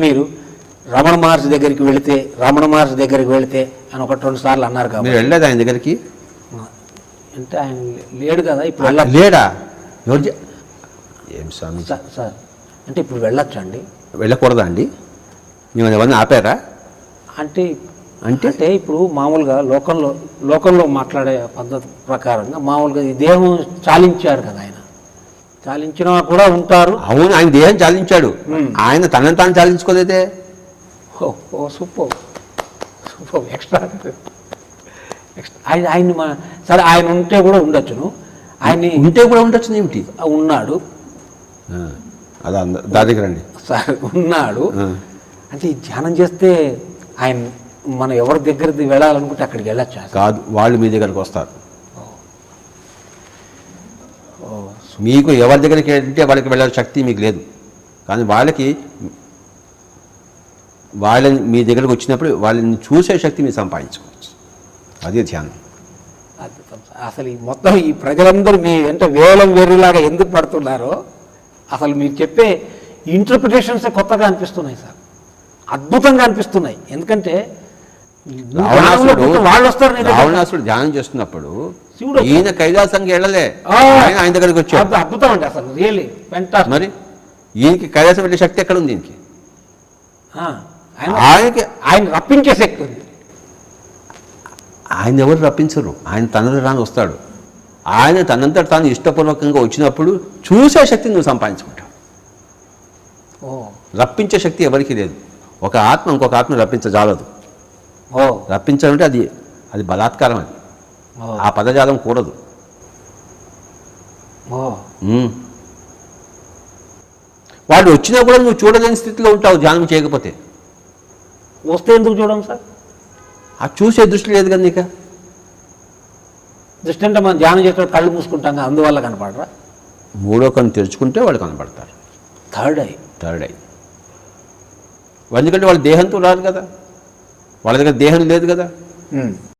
మీరు రమణ మహర్షి దగ్గరికి వెళితే అని ఒకటి 2 సార్లు అన్నారు కాబట్టి మీరు వెళ్ళలేదు ఆయన దగ్గరికి. అంటే ఆయన లేడు కదా ఇప్పుడు. లేడా? ఏం స్వామి సార్, అంటే ఇప్పుడు వెళ్ళొచ్చు అండి? వెళ్ళకూడదా అండి? మేము ఎవరిని ఆపారా? అంటే అంటే అంటే ఇప్పుడు మామూలుగా లోకంలో మాట్లాడే పద్ధతి ప్రకారంగా మామూలుగా ఈ దేహం చాలించారు కదా ఆయన. చాలించినా కూడా ఉంటారు. అవును, ఆయన దేహం చాలించాడు. ఆయన తనని తాను చాలించుకోలేదే. ఓ సూపర్ ఎక్స్ట్రా. ఆయన్ని సరే, ఆయన ఉంటే కూడా ఉండొచ్చును. ఆయన్ని ఉంటే కూడా ఉండొచ్చు. ఏమిటి ఉన్నాడు? అదా దాని దగ్గర అండి సార్ ఉన్నాడు. అంటే ఈ ధ్యానం చేస్తే ఆయన మనం ఎవరి దగ్గరికి వెళ్ళాలనుకుంటే అక్కడికి వెళ్ళొచ్చు కాదు, వాళ్ళు మీ దగ్గరికి వస్తారు. మీకు ఎవరి దగ్గరికి వెళ్తే వాళ్ళకి వెళ్ళాల శక్తి మీకు లేదు, కానీ వాళ్ళని మీ దగ్గరకు వచ్చినప్పుడు వాళ్ళని చూసే శక్తి మీరు సంపాదించుకోవచ్చు. అదే ధ్యానం. అసలు ఈ మొత్తం ఈ ప్రజలందరూ మీ అంటే వేలం వేరులాగా ఎందుకు పడుతున్నారో అసలు మీరు చెప్పే ఇంటర్ప్రిటేషన్స్ కొత్తగా అనిపిస్తున్నాయి సార్, అద్భుతంగా అనిపిస్తున్నాయి. ఎందుకంటే రావణాసుడు ధ్యానం చేస్తున్నప్పుడు ఈయన కైలాసంకి వెళ్ళలే, ఆయన దగ్గరికి వచ్చాడు. అద్భుతం అండి అసలు, రియల్లీ ఫెంటాస్టిక్. మరి ఈయనకి కైలాసం వెళ్ళే శక్తి ఎక్కడ ఉంది? దీనికి ఆయన రప్పించే శక్తి ఉంది. ఆయన ఎవరు రప్పించరు, ఆయన తనది రాని వస్తాడు. ఆయన తనంతట తాను ఇష్టపూర్వకంగా వచ్చినప్పుడు చూసే శక్తిని నువ్వు సంపాదించుకుంటావు. రప్పించే శక్తి ఎవరికి లేదు. ఒక ఆత్మ ఇంకొక ఆత్మ రప్పించజాలదు. రప్పించాలంటే అది బలాత్కారం. అది ఆ పదజాలం కూడదు. వాడు వచ్చినా కూడా నువ్వు చూడలేని స్థితిలో ఉంటావు ధ్యానం చేయకపోతే. వస్తే ఎందుకు చూడం సార్? ఆ చూసే దృష్టి లేదు కదా నీకు. దృష్టి అంటే మనం ధ్యానం చేస్తే కళ్ళు మూసుకుంటాం, అందువల్ల కనపడరా? 3వ కన్ను తెరుచుకుంటే వాళ్ళు కనపడతారు. Third I. ఎందుకంటే వాళ్ళ దేహంతో రాదు కదా, వాళ్ళ దగ్గర దేహం లేదు కదా.